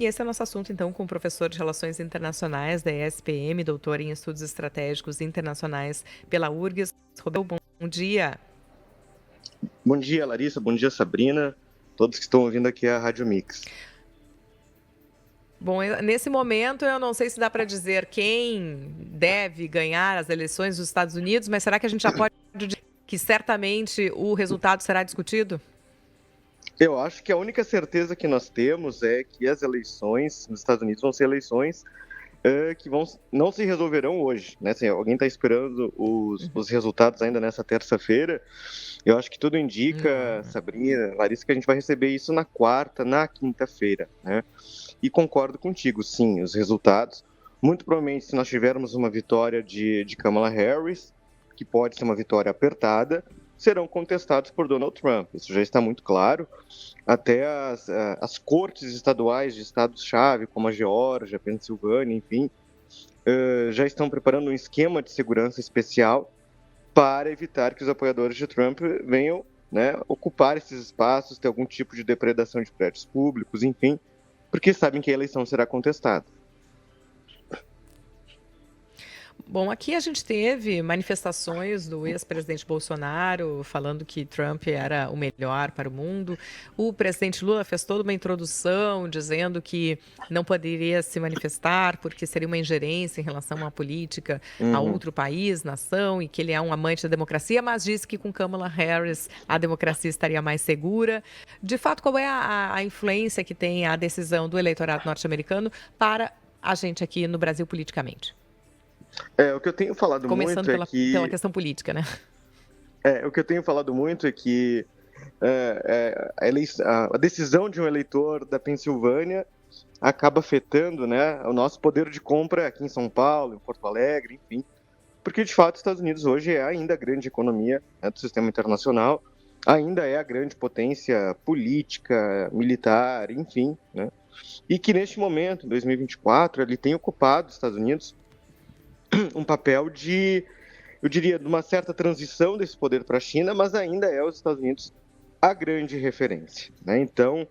E esse é o nosso assunto, então, com o professor de Relações Internacionais da ESPM, doutor em Estudos Estratégicos Internacionais pela URGS. Roberto, bom dia. Bom dia, Larissa. Bom dia, Sabrina. Todos que estão ouvindo aqui a Rádio Mix. Bom, nesse momento eu não sei se dá para dizer quem deve ganhar as eleições dos Estados Unidos, mas será que a gente já pode dizer que certamente o resultado será discutido? Eu acho que a única certeza que nós temos é que as eleições nos Estados Unidos vão ser eleições que não se resolverão hoje, né? Se alguém está esperando os resultados ainda nessa terça-feira, eu acho que tudo indica, Sabrina, Larissa, que a gente vai receber isso na quarta, na quinta-feira, né? E concordo contigo, sim, os resultados. Muito provavelmente, se nós tivermos uma vitória de Kamala Harris, que pode ser uma vitória apertada, serão contestados por Donald Trump. Isso já está muito claro. Até as cortes estaduais de estados-chave, como a Geórgia, a Pensilvânia, enfim, já estão preparando um esquema de segurança especial para evitar que os apoiadores de Trump venham, né, ocupar esses espaços, ter algum tipo de depredação de prédios públicos, enfim, porque sabem que a eleição será contestada. Bom, aqui a gente teve manifestações do ex-presidente Bolsonaro falando que Trump era o melhor para o mundo. O presidente Lula fez toda uma introdução dizendo que não poderia se manifestar porque seria uma ingerência em relação a uma política a outro país, nação, e que ele é um amante da democracia, mas disse que com Kamala Harris a democracia estaria mais segura. De fato, qual é a influência que tem a decisão do eleitorado norte-americano para a gente aqui no Brasil politicamente? O que eu tenho falado Começando muito pela questão política, né? O que eu tenho falado muito é que a decisão de um eleitor da Pensilvânia acaba afetando, né, o nosso poder de compra aqui em São Paulo, em Porto Alegre, enfim, porque de fato os Estados Unidos hoje é ainda a grande economia, né, do sistema internacional, ainda é a grande potência política, militar, enfim, né, e que neste momento, em 2024, ele tem ocupado os Estados Unidos um papel de, eu diria, de uma certa transição desse poder para a China, mas ainda é os Estados Unidos a grande referência, né? Então,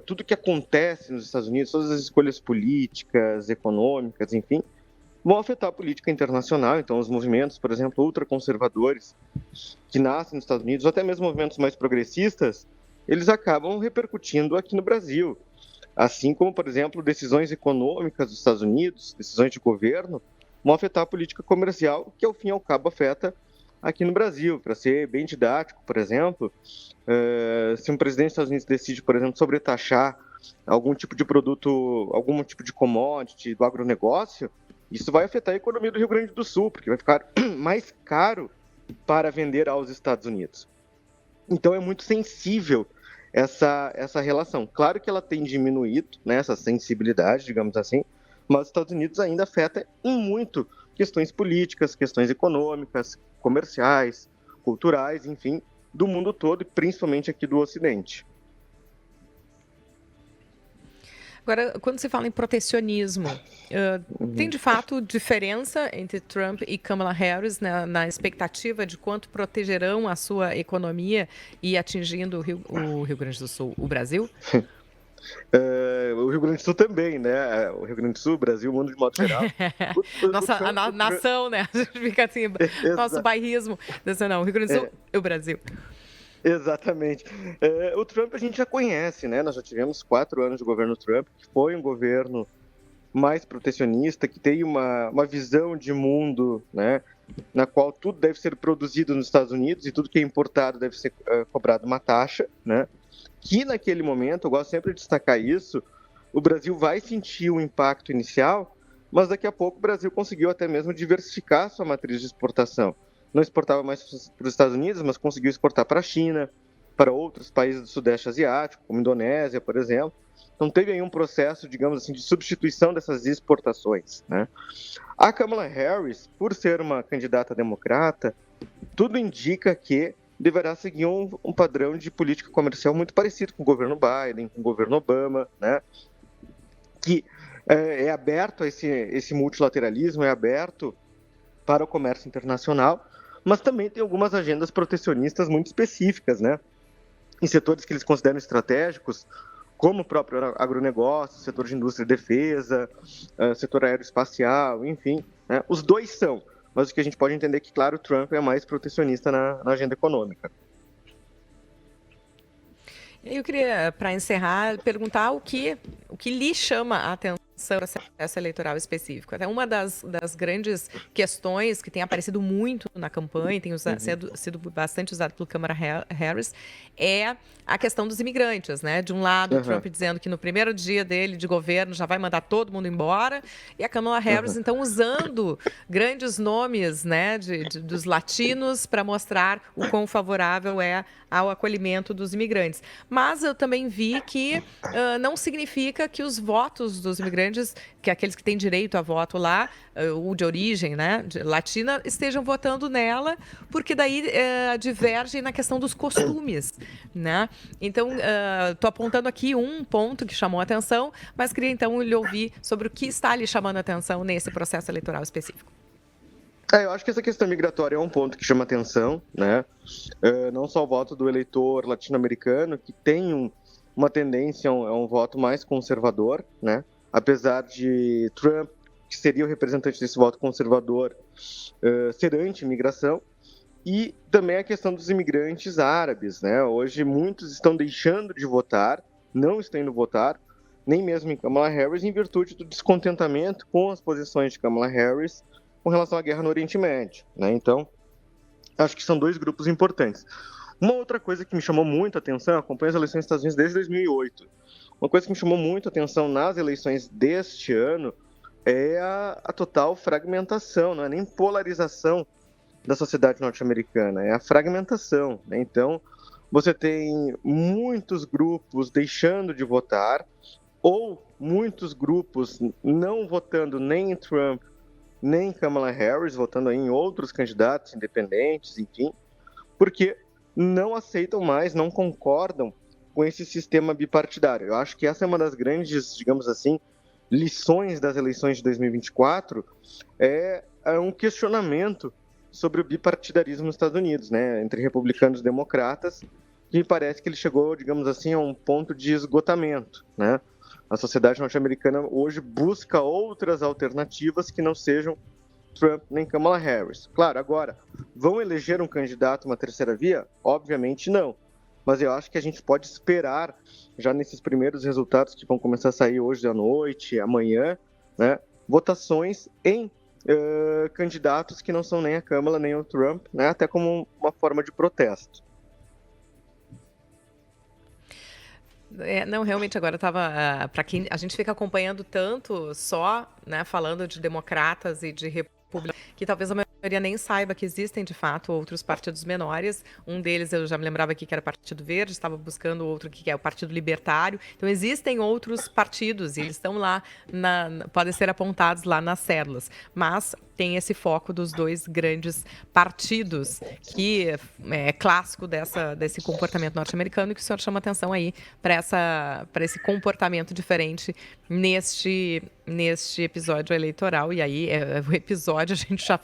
tudo que acontece nos Estados Unidos, todas as escolhas políticas, econômicas, enfim, vão afetar a política internacional. Então, os movimentos, por exemplo, ultraconservadores que nascem nos Estados Unidos, ou até mesmo movimentos mais progressistas, eles acabam repercutindo aqui no Brasil. Assim como, por exemplo, decisões econômicas dos Estados Unidos, decisões de governo, vão afetar a política comercial, que ao fim e ao cabo afeta aqui no Brasil. Para ser bem didático, por exemplo, se um presidente dos Estados Unidos decide, por exemplo, sobretaxar algum tipo de produto, algum tipo de commodity do agronegócio, isso vai afetar a economia do Rio Grande do Sul, porque vai ficar mais caro para vender aos Estados Unidos. Então é muito sensível essa relação. Claro que ela tem diminuído, né, essa sensibilidade, digamos assim, mas os Estados Unidos ainda afeta em muito questões políticas, questões econômicas, comerciais, culturais, enfim, do mundo todo e principalmente aqui do Ocidente. Agora, quando se fala em protecionismo, tem de fato diferença entre Trump e Kamala Harris na expectativa de quanto protegerão a sua economia e atingindo o Rio Grande do Sul, o Brasil? O Rio Grande do Sul também, né? O Rio Grande do Sul, o Brasil, o mundo de modo geral. Nossa nação, né? A gente fica assim, nosso bairrismo. Não, o Rio Grande do Sul e o Brasil. Exatamente. O Trump a gente já conhece, né? Nós já tivemos 4 anos de governo Trump, que foi um governo mais protecionista, que tem uma visão de mundo, né? Na qual tudo deve ser produzido nos Estados Unidos e tudo que é importado deve ser cobrado uma taxa, né? Que naquele momento, eu gosto sempre de destacar isso, o Brasil vai sentir o impacto inicial, mas daqui a pouco o Brasil conseguiu até mesmo diversificar sua matriz de exportação. Não exportava mais para os Estados Unidos, mas conseguiu exportar para a China, para outros países do Sudeste Asiático, como Indonésia, por exemplo. Então teve aí um processo, digamos assim, de substituição dessas exportações, né? A Kamala Harris, por ser uma candidata democrata, tudo indica que deverá seguir um padrão de política comercial muito parecido com o governo Biden, com o governo Obama, né? Que é aberto a esse multilateralismo, é aberto para o comércio internacional, mas também tem algumas agendas protecionistas muito específicas, né? Em setores que eles consideram estratégicos, como o próprio agronegócio, setor de indústria e defesa, setor aeroespacial, enfim, né? Os dois são, mas o que a gente pode entender é que, claro, o Trump é mais protecionista na agenda econômica. Eu queria, para encerrar, perguntar o que lhe chama a atenção para esse processo eleitoral específico. Até uma das grandes questões que tem aparecido muito na campanha, tem sido bastante usado pelo Câmara Harris, é a questão dos imigrantes, né? De um lado, o Trump dizendo que no primeiro dia dele de governo já vai mandar todo mundo embora, e a Kamala Harris, então, usando grandes nomes, né, dos latinos para mostrar o quão favorável é ao acolhimento dos imigrantes. Mas eu também vi que não significa que os votos dos imigrantes, que aqueles que têm direito a voto lá, ou de origem, né, latina, estejam votando nela, porque daí divergem na questão dos costumes, né? Então, estou apontando aqui um ponto que chamou a atenção, mas queria então lhe ouvir sobre o que está lhe chamando a atenção nesse processo eleitoral específico. Eu acho que essa questão migratória é um ponto que chama atenção, né? Não só o voto do eleitor latino-americano, que tem uma tendência a um voto mais conservador, né? Apesar de Trump, que seria o representante desse voto conservador, ser anti-imigração, e também a questão dos imigrantes árabes, né? Hoje muitos estão deixando de votar, não estão indo votar, nem mesmo em Kamala Harris, em virtude do descontentamento com as posições de Kamala Harris com relação à guerra no Oriente Médio, né? Então, acho que são dois grupos importantes. Uma outra coisa que me chamou muito a atenção, eu acompanho as eleições dos Estados Unidos desde 2008. Uma coisa que me chamou muito a atenção nas eleições deste ano é a total fragmentação, não é nem polarização da sociedade norte-americana, é a fragmentação, né? Então, você tem muitos grupos deixando de votar, ou muitos grupos não votando nem em Trump, nem Kamala Harris, votando em outros candidatos independentes, enfim, porque não aceitam mais, não concordam com esse sistema bipartidário. Eu acho que essa é uma das grandes, digamos assim, lições das eleições de 2024, é um questionamento sobre o bipartidarismo nos Estados Unidos, né, entre republicanos e democratas, que me parece que ele chegou, digamos assim, a um ponto de esgotamento, né? A sociedade norte-americana hoje busca outras alternativas que não sejam Trump nem Kamala Harris. Claro, agora, vão eleger um candidato, uma terceira via? Obviamente não. Mas eu acho que a gente pode esperar, já nesses primeiros resultados que vão começar a sair hoje à noite, amanhã, né, votações em candidatos que não são nem a Kamala nem o Trump, né, até como uma forma de protesto. Não, realmente agora estava, para quem a gente fica acompanhando tanto só, né, falando de democratas e de republicanos, que talvez a maioria nem saiba que existem de fato outros partidos menores. Um deles eu já me lembrava aqui que era o Partido Verde, estava buscando outro que é o Partido Libertário. Então existem outros partidos e eles estão lá, podem ser apontados lá nas células, mas tem esse foco dos dois grandes partidos, que é clássico desse comportamento norte-americano, e que o senhor chama atenção aí para esse comportamento diferente neste episódio eleitoral. E aí, o episódio, a gente já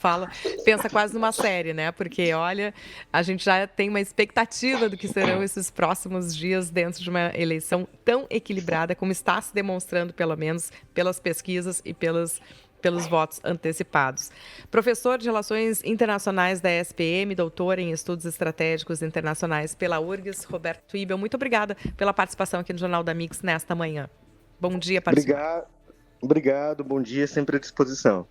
pensa quase numa série, né? Porque, olha, a gente já tem uma expectativa do que serão esses próximos dias dentro de uma eleição tão equilibrada como está se demonstrando, pelo menos, pelas pesquisas e pelos votos antecipados. Professor de Relações Internacionais da SPM, doutor em Estudos Estratégicos Internacionais pela URGS, Roberto Ibel, muito obrigada pela participação aqui no Jornal da Mix nesta manhã. Bom dia para o senhor. Obrigado, bom dia, sempre à disposição.